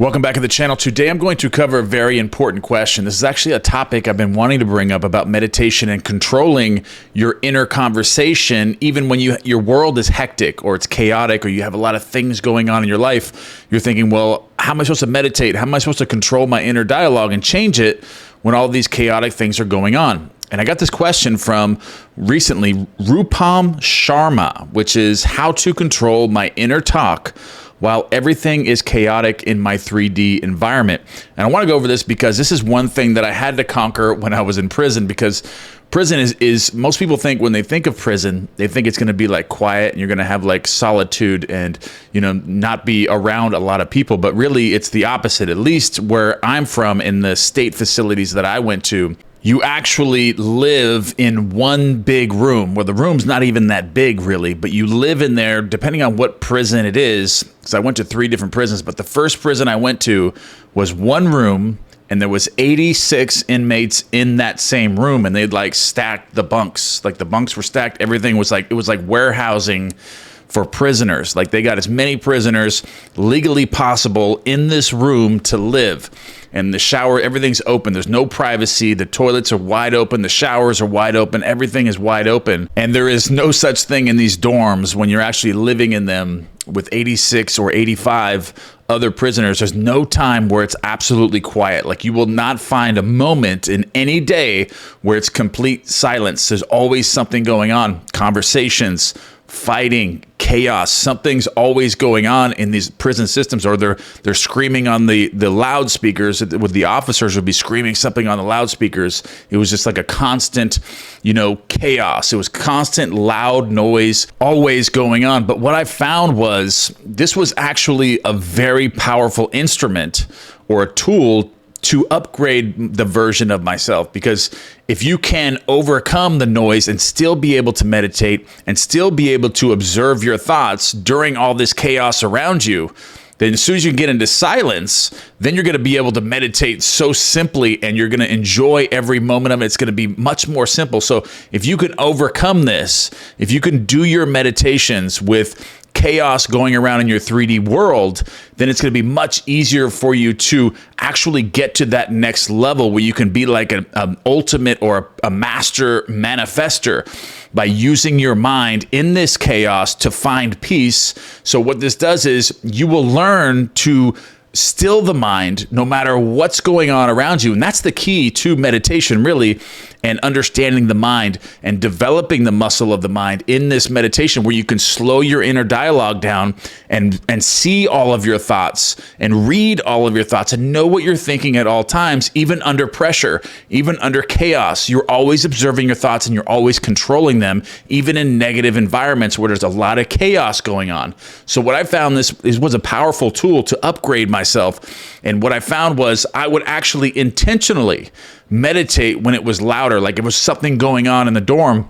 Welcome back to the channel. Today I'm going to cover a very important question. This is actually a topic I've been wanting to bring up about meditation and controlling your inner conversation, even when your world is hectic or it's chaotic or you have a lot of things going on in your life. You're thinking, well, how am I supposed to meditate? How am I supposed to control my inner dialogue and change it when all these chaotic things are going on? And I got this question from recently Rupam Sharma, which is how to control my inner talk while everything is chaotic in my 3D environment. And I want to go over this because this is one thing that I had to conquer when I was in prison, because prison is most people think when they think of prison, they think it's going to be like quiet and you're going to have like solitude and, not be around a lot of people. But really it's the opposite. At least where I'm from, in the state facilities that I went to, you actually live in one big room, where the room's not even that big really, but you live in there depending on what prison it is. Because I went to 3 different prisons, but the first prison I went to was one room and there was 86 inmates in that same room, and they'd like stacked the bunks. Like the bunks were stacked. Everything was like, it was like warehousing for prisoners. Like they got as many prisoners legally possible in this room to live. And the shower, everything's open. There's no privacy. The toilets are wide open. The showers are wide open. Everything is wide open. And there is no such thing in these dorms when you're actually living in them with 86 or 85 other prisoners. There's no time where it's absolutely quiet. Like you will not find a moment in any day where it's complete silence. There's always something going on. Conversations, fighting, chaos. Something's always going on in these prison systems, or they're screaming on the loudspeakers. With the officers would be screaming something on the loudspeakers. It was just like a constant, chaos. It was constant loud noise always going on. But what I found was this was actually a very powerful instrument or a tool to upgrade the version of myself. Because if you can overcome the noise and still be able to meditate and still be able to observe your thoughts during all this chaos around you, then as soon as you get into silence, then you're going to be able to meditate so simply, and you're going to enjoy every moment of it. It's going to be much more simple. So if you can overcome this, if you can do your meditations with chaos going around in your 3D world, then it's going to be much easier for you to actually get to that next level where you can be like an ultimate or a master manifester by using your mind in this chaos to find peace. So what this does is you will learn to still the mind no matter what's going on around you. And that's the key to meditation, really, and understanding the mind and developing the muscle of the mind in this meditation, where you can slow your inner dialogue down and see all of your thoughts and read all of your thoughts and know what you're thinking at all times, even under pressure, even under chaos. You're always observing your thoughts and you're always controlling them, even in negative environments where there's a lot of chaos going on. So what I found was a powerful tool to upgrade myself. And what I found was I would actually intentionally meditate when it was louder, like it was something going on in the dorm,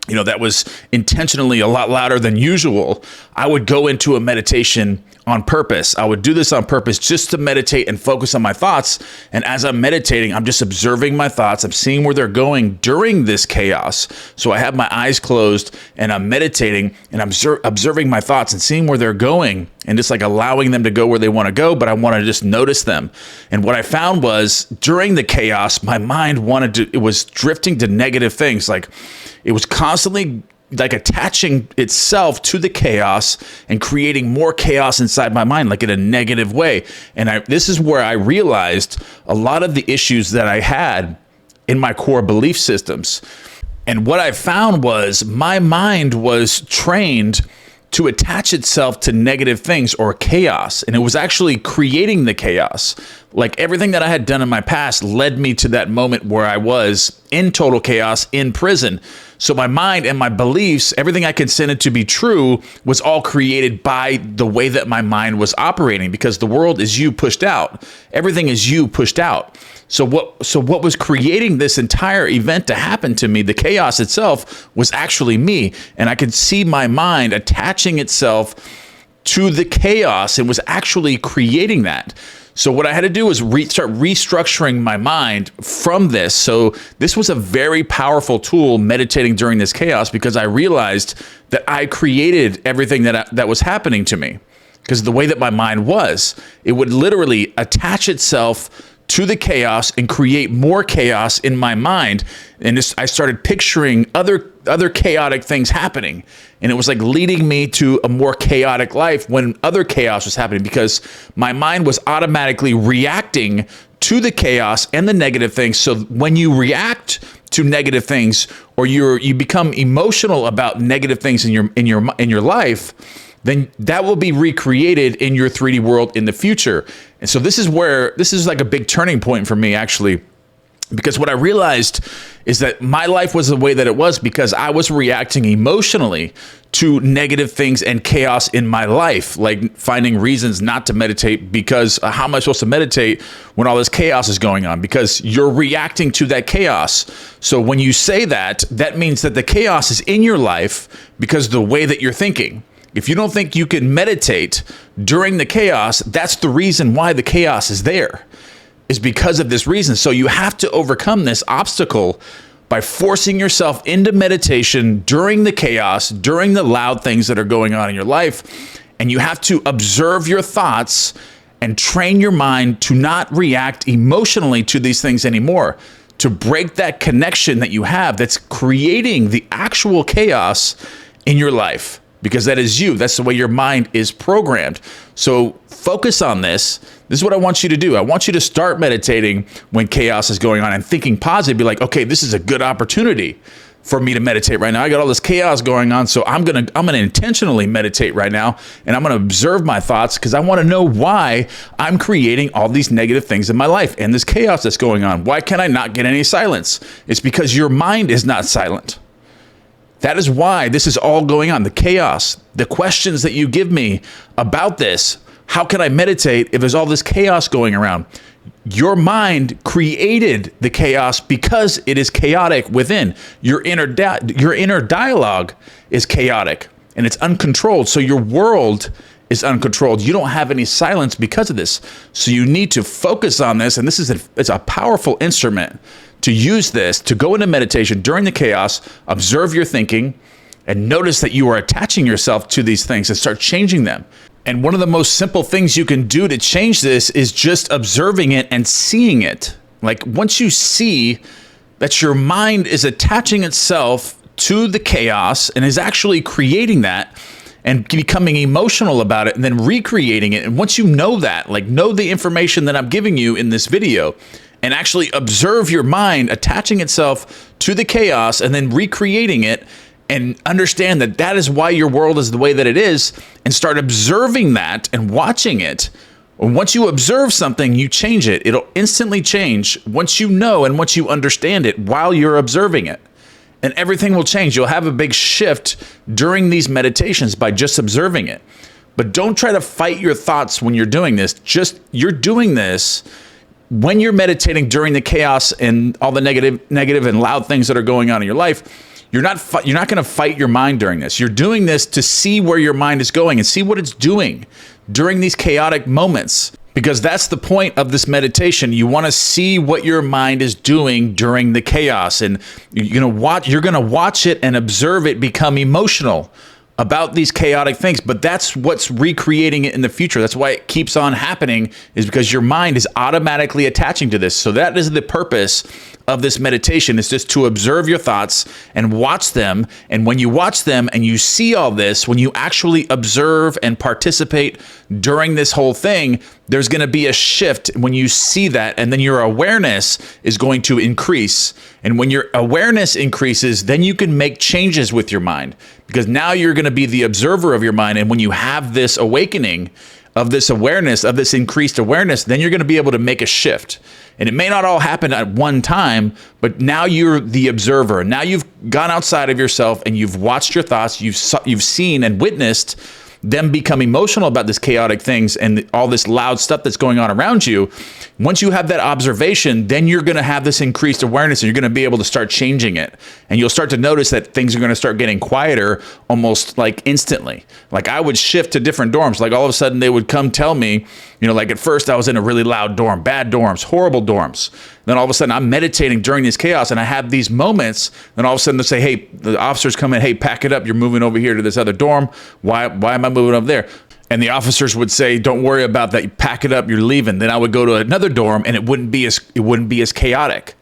that was intentionally a lot louder than usual. I would go into a meditation on purpose. I would do this on purpose just to meditate and focus on my thoughts. And as I'm meditating, I'm just observing my thoughts. I'm seeing where they're going during this chaos. So I have my eyes closed and I'm meditating and I'm observing my thoughts and seeing where they're going, and just like allowing them to go where they want to go, but I want to just notice them. And what I found was during the chaos, my mind it was drifting to negative things. Like it was constantly like attaching itself to the chaos and creating more chaos inside my mind, like in a negative way. And this is where I realized a lot of the issues that I had in my core belief systems. And what I found was my mind was trained to attach itself to negative things or chaos. And it was actually creating the chaos. Like everything that I had done in my past led me to that moment where I was in total chaos in prison. So my mind and my beliefs, everything I considered to be true, was all created by the way that my mind was operating, because the world is you pushed out. Everything is you pushed out. So what was creating this entire event to happen to me, the chaos itself, was actually me. And I could see my mind attaching itself to the chaos and was actually creating that. So what I had to do was start restructuring my mind from this. So this was a very powerful tool, meditating during this chaos, because I realized that I created everything that was happening to me. because the way that my mind was, it would literally attach itself to the chaos and create more chaos in my mind. And I started picturing other chaotic things happening. And it was like leading me to a more chaotic life when other chaos was happening, because my mind was automatically reacting to the chaos and the negative things. So when you react to negative things, or you become emotional about negative things in your life, then that will be recreated in your 3D world in the future. And so this is like a big turning point for me, actually, because what I realized is that my life was the way that it was because I was reacting emotionally to negative things and chaos in my life, like finding reasons not to meditate because how am I supposed to meditate when all this chaos is going on? Because you're reacting to that chaos. So when you say that, that means that the chaos is in your life because of the way that you're thinking. If you don't think you can meditate during the chaos, that's the reason why the chaos is there, is because of this reason. So you have to overcome this obstacle by forcing yourself into meditation during the chaos, during the loud things that are going on in your life. And you have to observe your thoughts and train your mind to not react emotionally to these things anymore, to break that connection that you have that's creating the actual chaos in your life. Because that is you. That's the way your mind is programmed. So focus on this. This is what I want you to do. I want you to start meditating when chaos is going on and thinking positive. Be like, okay, this is a good opportunity for me to meditate right now. I got all this chaos going on, so I'm gonna intentionally meditate right now, and I'm gonna observe my thoughts because I want to know why I'm creating all these negative things in my life and this chaos that's going on. Why can I not get any silence? It's because your mind is not silent. That is why this is all going on. The chaos, the questions that you give me about this. How can I meditate if there's all this chaos going around? Your mind created the chaos because it is chaotic within. Your inner dialogue is chaotic and it's uncontrolled. So your world is uncontrolled. You don't have any silence because of this. So you need to focus on this. And it's a powerful instrument to use this, to go into meditation during the chaos, observe your thinking, and notice that you are attaching yourself to these things and start changing them. And one of the most simple things you can do to change this is just observing it and seeing it. Like once you see that your mind is attaching itself to the chaos and is actually creating that and becoming emotional about it and then recreating it. And once you know that, like know the information that I'm giving you in this video, and actually observe your mind attaching itself to the chaos and then recreating it, and understand that that is why your world is the way that it is, and start observing that and watching it. Once you observe something, you change it. It'll instantly change once you know and once you understand it while you're observing it. And everything will change. You'll have a big shift during these meditations by just observing it. But don't try to fight your thoughts when you're doing this. You're doing this when you're meditating during the chaos and all the negative and loud things that are going on in your life. You're not going to fight your mind during this. You're doing this to see where your mind is going and see what it's doing during these chaotic moments, because that's the point of this meditation. You want to see what your mind is doing during the chaos, and you're going to watch it and observe it become emotional about these chaotic things. But that's what's recreating it in the future. That's why it keeps on happening, is because your mind is automatically attaching to this. So that is the purpose of this meditation, is just to observe your thoughts and watch them. And when you watch them and you see all this, when you actually observe and participate during this whole thing, there's going to be a shift when you see that, and then your awareness is going to increase. And when your awareness increases, then you can make changes with your mind, because now you're going to be the observer of your mind. And when you have this awakening of this awareness, of this increased awareness, then you're going to be able to make a shift. And it may not all happen at one time, but now you're the observer. And now you've gone outside of yourself and you've watched your thoughts. You've seen and witnessed them become emotional about this chaotic things and all this loud stuff that's going on around you. Once you have that observation, then you're going to have this increased awareness, and you're going to be able to start changing it. And you'll start to notice that things are going to start getting quieter almost like instantly. Like I would shift to different dorms. Like all of a sudden they would come tell me, like at first I was in a really loud dorm, bad dorms, horrible dorms. Then all of a sudden I'm meditating during this chaos and I have these moments. Then all of a sudden they say, hey, the officers come in, hey, pack it up. You're moving over here to this other dorm. Why am I moving over there? And the officers would say, don't worry about that, you pack it up, you're leaving. Then I would go to another dorm and it wouldn't be as chaotic.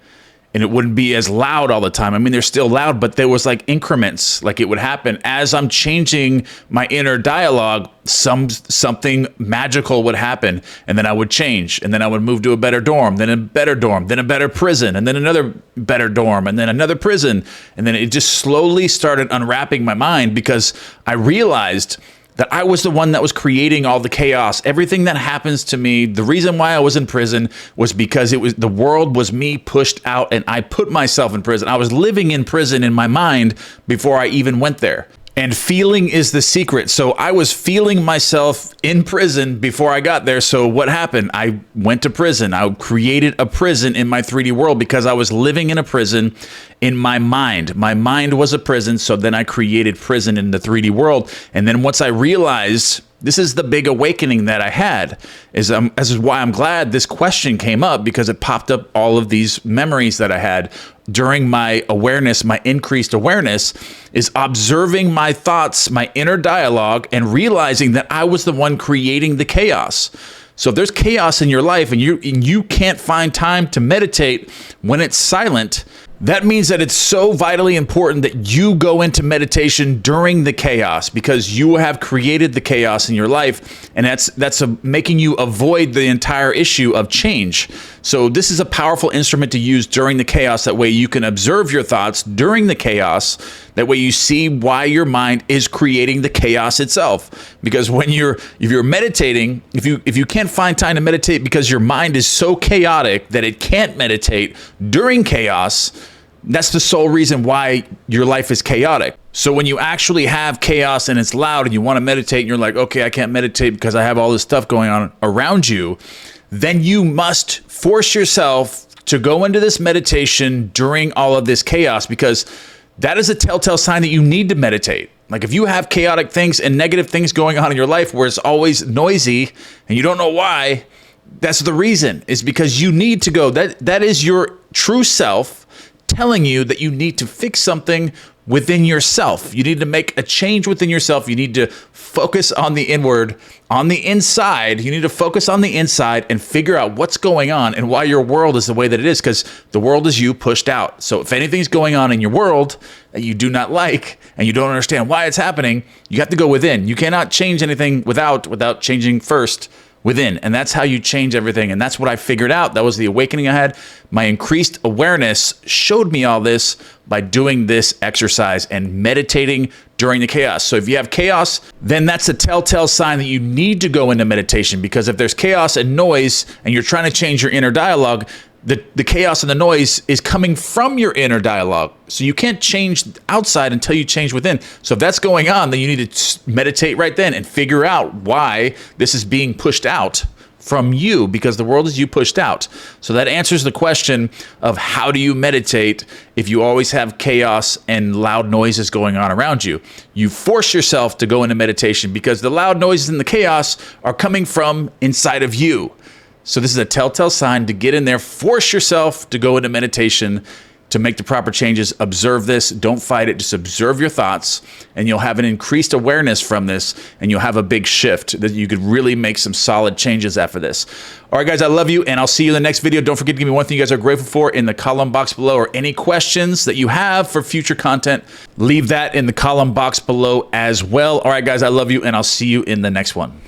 And it wouldn't be as loud all the time. I mean, they're still loud, but there was like increments. Like it would happen as I'm changing my inner dialogue, something magical would happen. And then I would change. And then I would move to a better dorm, then a better dorm, then a better prison, and then another better dorm, and then another prison. And then it just slowly started unwrapping my mind because I realized that I was the one that was creating all the chaos. Everything that happens to me, the reason why I was in prison was because the world was me pushed out and I put myself in prison. I was living in prison in my mind before I even went there. And feeling is the secret. So I was feeling myself in prison before I got there. So what happened? I went to prison. I created a prison in my 3D world because I was living in a prison in my mind. My mind was a prison. So then I created prison in the 3D world. And then once I realized, this is the big awakening that I had, this is why I'm glad this question came up, because it popped up all of these memories that I had during my awareness, my increased awareness, is observing my thoughts, my inner dialogue, and realizing that I was the one creating the chaos. So if there's chaos in your life and you can't find time to meditate when it's silent, that means that it's so vitally important that you go into meditation during the chaos, because you have created the chaos in your life, and that's making you avoid the entire issue of change. So this is a powerful instrument to use during the chaos. That way you can observe your thoughts during the chaos. That way you see why your mind is creating the chaos itself. Because if you're meditating, if you can't find time to meditate because your mind is so chaotic that it can't meditate during chaos, that's the sole reason why your life is chaotic. So when you actually have chaos and it's loud and you want to meditate and you're like, okay, I can't meditate because I have all this stuff going on around you, then you must force yourself to go into this meditation during all of this chaos, because that is a telltale sign that you need to meditate. Like if you have chaotic things and negative things going on in your life where it's always noisy and you don't know why, that's the reason, is because you need to go. That is your true self telling you that you need to fix something within yourself. You need to make a change within yourself. You need to focus on the inward, on the inside. You need to focus on the inside and figure out what's going on and why your world is the way that it is, because the world is you pushed out. So if anything's going on in your world that you do not like and you don't understand why it's happening, you have to go within. You cannot change anything without changing first within. And that's how you change everything. And that's what I figured out. That was the awakening I had. My increased awareness showed me all this by doing this exercise and meditating during the chaos. So if you have chaos, then that's a telltale sign that you need to go into meditation, because if there's chaos and noise and you're trying to change your inner dialogue, the chaos and the noise is coming from your inner dialogue. So you can't change outside until you change within. So if that's going on, then you need to meditate right then and figure out why this is being pushed out from you, because the world is you pushed out. So that answers the question of how do you meditate if you always have chaos and loud noises going on around you. You force yourself to go into meditation because the loud noises and the chaos are coming from inside of you. So this is a telltale sign to get in there, force yourself to go into meditation to make the proper changes. Observe this. Don't fight it. Just observe your thoughts, and you'll have an increased awareness from this, and you'll have a big shift that you could really make some solid changes after this. All right, guys, I love you, and I'll see you in the next video. Don't forget to give me one thing you guys are grateful for in the column box below, or any questions that you have for future content. Leave that in the column box below as well. All right, guys, I love you, and I'll see you in the next one.